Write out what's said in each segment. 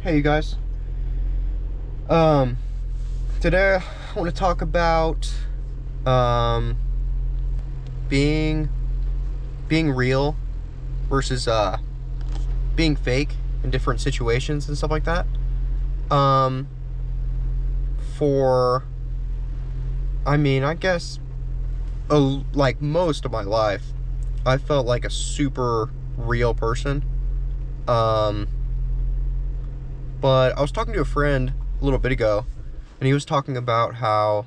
Hey you guys. Um Today I want to talk about um being real versus being fake in different situations and stuff like that. Um for I guess like most of my life I felt like a super real person. Um but I was talking to a friend a little bit ago, and he was talking about how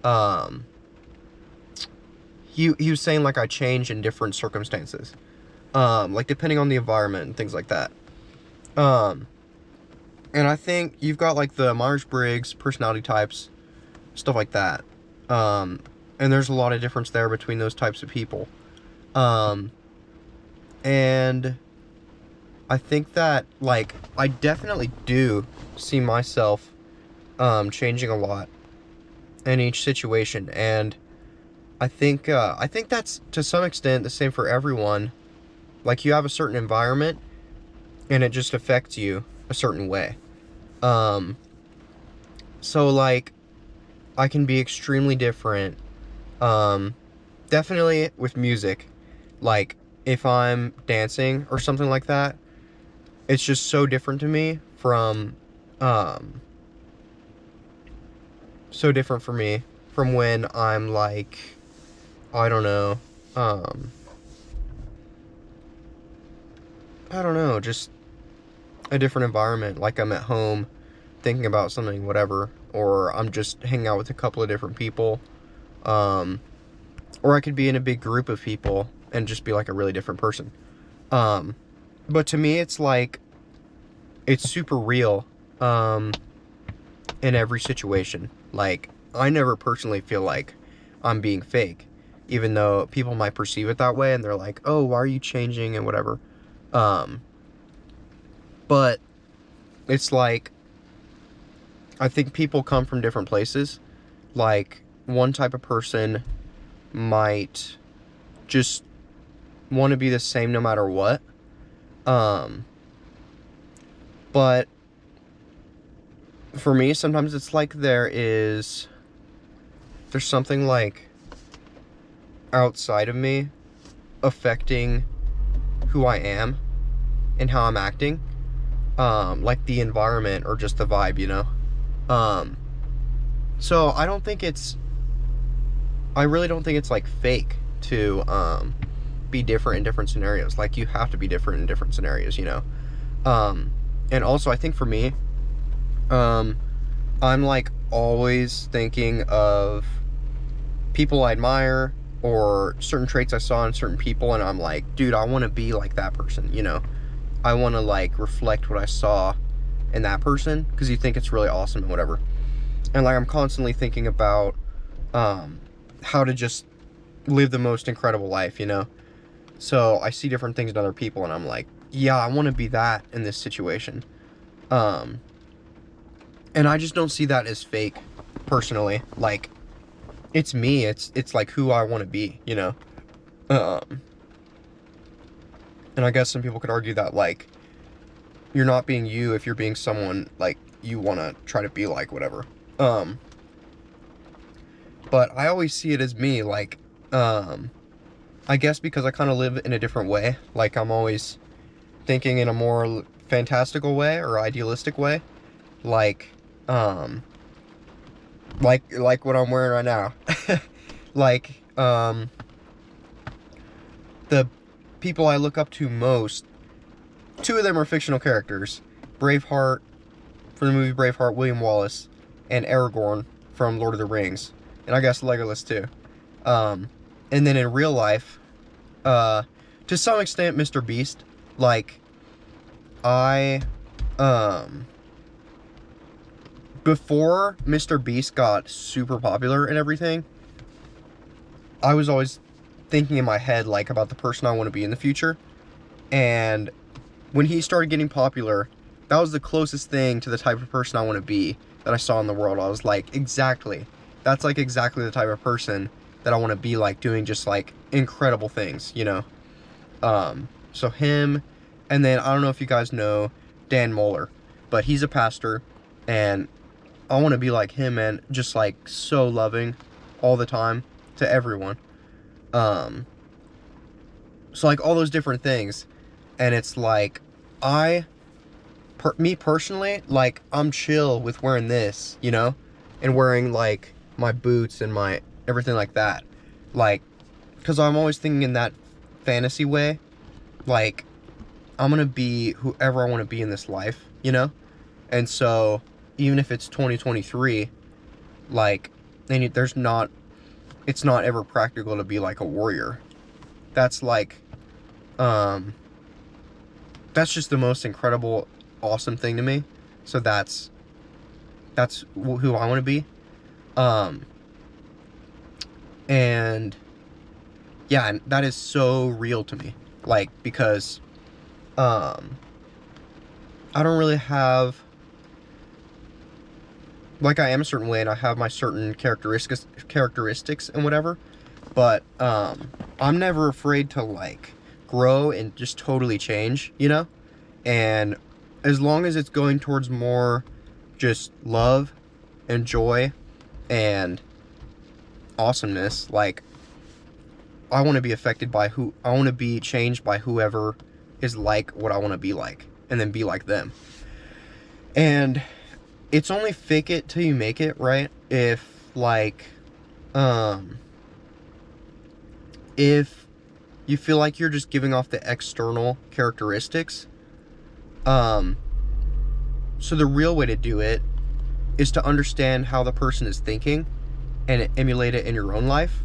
um he was saying like I change in different circumstances, like depending on the environment and things like that. um and I think you've got like the Myers-Briggs personality types, stuff like that. um and there's a lot of difference there between those types of people. um and I think that, like, I definitely do see myself changing a lot in each situation, and I think that's to some extent the same for everyone. Like, you have a certain environment, and it just affects you a certain way. Um, so like, I can be extremely different. Um, Definitely with music. Like, if I'm dancing or something like that, it's just so different to me from, um, so different for me from when I'm like, I don't know, um, I don't know, just a different environment. Like, I'm at home thinking about something, whatever, or I'm just hanging out with a couple of different people. Um, or I could be in a big group of people and just be like a really different person. Um, but to me, it's like, it's super real, in every situation. Like, I never personally feel like I'm being fake, even though people might perceive it that way and they're like, oh, why are you changing and whatever. Um, but it's like, I think people come from different places. Like, one type of person might just want to be the same no matter what. Um, but for me, sometimes it's like there's something like outside of me affecting who I am and how I'm acting. Like the environment or just the vibe, you know? Um, so I really don't think it's like fake to, be different in different scenarios. Like, you have to be different in different scenarios, you know? Um, and also I think for me, um, I'm like always thinking of people I admire or certain traits I saw in certain people, and I'm like, dude, I want to be like that person, you know? I want to like reflect what I saw in that person because you think it's really awesome and whatever. And like, I'm constantly thinking about um how to just live the most incredible life, you know? So I see different things in other people and I'm like, yeah, I want to be that in this situation. Um and I just don't see that as fake personally. Like, it's me. It's like who I want to be, you know? Um and I guess some people could argue that, like, you're not being you if you're being someone like you want to try to be like, whatever. Um but I always see it as me, like, um I guess because I kind of live in a different way. Like, I'm always thinking in a more fantastical way or idealistic way. Like, um like what I'm wearing right now. Like, the people I look up to most, two of them are fictional characters. Braveheart, from the movie Braveheart, William Wallace, and Aragorn from Lord of the Rings. And I guess Legolas too. Um, and then in real life, to some extent, Mr. Beast. Like, I, um, before Mr. Beast got super popular and everything, I was always thinking in my head, like, about the person I want to be in the future. And when he started getting popular, that was the closest thing to the type of person I want to be that I saw in the world. I was like, exactly. That's like exactly the type of person that I want to be, like, doing just like incredible things, you know? So him, and then I don't know if you guys know Dan Moeller, but he's a pastor, and I want to be like him, and just like so loving all the time to everyone. So like all those different things, and it's like me personally, like I'm chill with wearing this, you know, and wearing like my boots and my everything like that, like, because I'm always thinking in that fantasy way, like I'm gonna be whoever I want to be in this life, you know. And so even if it's 2023, like, and it's not ever practical to be like a warrior. That's like, that's just the most incredible, awesome thing to me. So that's who I want to be. And yeah, and that is so real to me. Like, because, I don't really have, like, I am a certain way, and I have my certain characteristics and whatever, but, I'm never afraid to, like, grow and just totally change, you know? And as long as it's going towards more just love and joy and awesomeness, like, I want to be affected by I want to be changed by whoever is like what I want to be like, and then be like them. And it's only fake it till you make it, right? If like, if you feel like you're just giving off the external characteristics, so the real way to do it is to understand how the person is thinking and emulate it in your own life,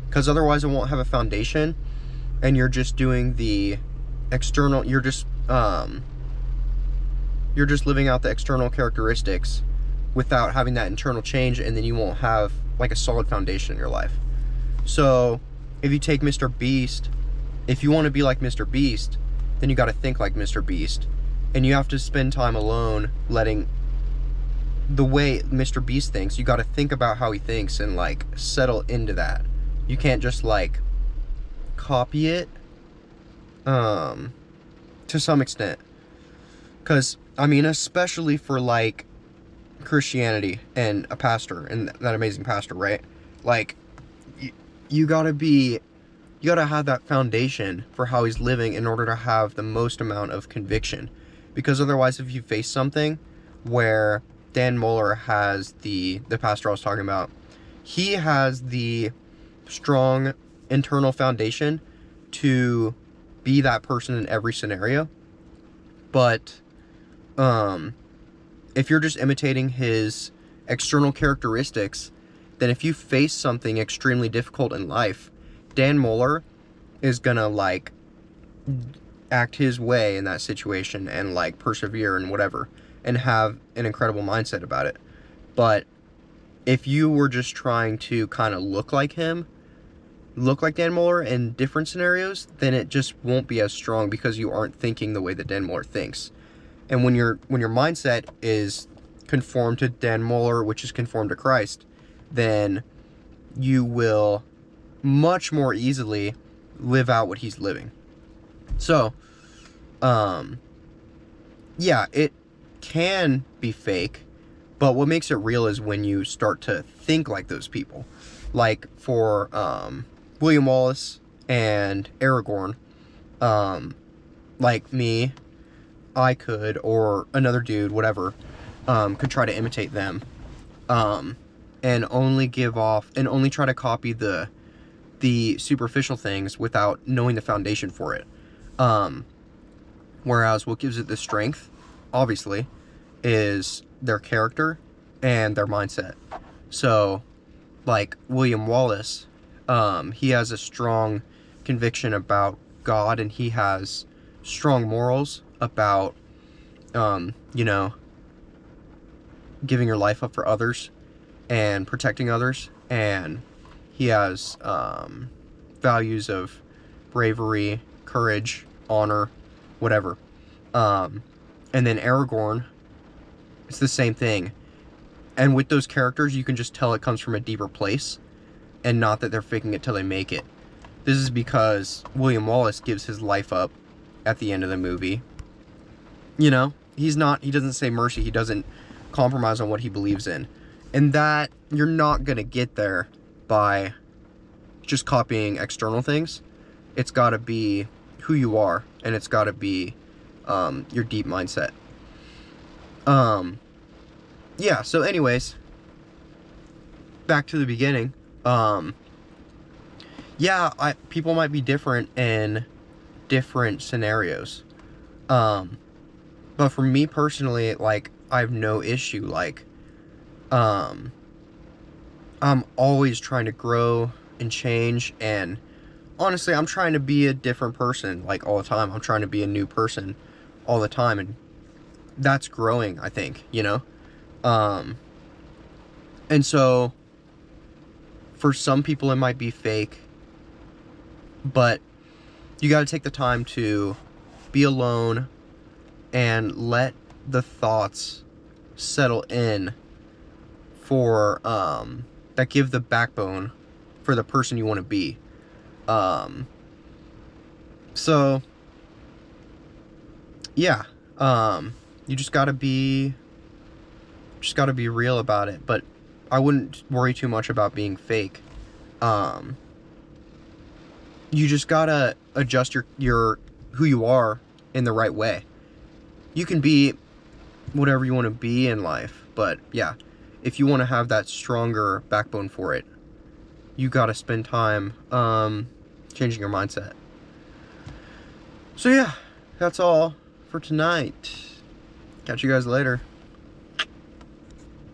because otherwise it won't have a foundation, and you're just doing the external, you're just living out the external characteristics without having that internal change, and then you won't have like a solid foundation in your life. So if you take Mr. Beast, if you want to be like Mr. Beast, then you got to think like Mr. Beast, and you have to spend time alone letting the way Mr. Beast thinks. You got to think about how he thinks and like settle into that. You can't just like copy it to some extent, because I mean, especially for like Christianity and a pastor and that amazing pastor, right? Like, you gotta have that foundation for how he's living in order to have the most amount of conviction. Because otherwise, if you face something where Dan Mohler has the pastor I was talking about, he has the strong internal foundation to be that person in every scenario, but if you're just imitating his external characteristics, then if you face something extremely difficult in life, Dan Mohler is gonna like act his way in that situation and like persevere and whatever, and have an incredible mindset about it. But if you were just trying to kind of look like him, look like Dan Mohler in different scenarios, then it just won't be as strong, because you aren't thinking the way that Dan Mohler thinks. And when your mindset is conformed to Dan Mohler, which is conformed to Christ, then you will much more easily live out what he's living. So, yeah, it can be fake, but what makes it real is when you start to think like those people. Like for William Wallace and Aragorn, like me, I could, or another dude, whatever, could try to imitate them, and only try to copy the superficial things without knowing the foundation for it. Whereas what gives it the strength, obviously, is their character and their mindset. So, like William Wallace, he has a strong conviction about God, and he has strong morals about, you know, giving your life up for others and protecting others, and he has values of bravery, courage, honor, whatever. And then Aragorn, it's the same thing. And with those characters, you can just tell it comes from a deeper place, and not that they're faking it till they make it. This is because William Wallace gives his life up at the end of the movie, you know, he doesn't say mercy. He doesn't compromise on what he believes in. And that, you're not going to get there by just copying external things. It's got to be who you are, and it's got to be your deep mindset. Yeah, so anyways, back to the beginning. Yeah, people might be different in different scenarios. But for me personally, like, I have no issue. Like, I'm always trying to grow and change, and honestly, I'm trying to be a different person, like, all the time. I'm trying to be a new person all the time, and that's growing, I think, you know? And so, for some people, it might be fake, but you gotta take the time to be alone and let the thoughts settle in for, that give the backbone for the person you want to be. So, yeah, you just gotta be real about it, but I wouldn't worry too much about being fake. You just gotta adjust your who you are in the right way. You can be whatever you want to be in life, but yeah, if you want to have that stronger backbone for it, you gotta spend time changing your mindset. So yeah, that's all for tonight. Catch you guys later.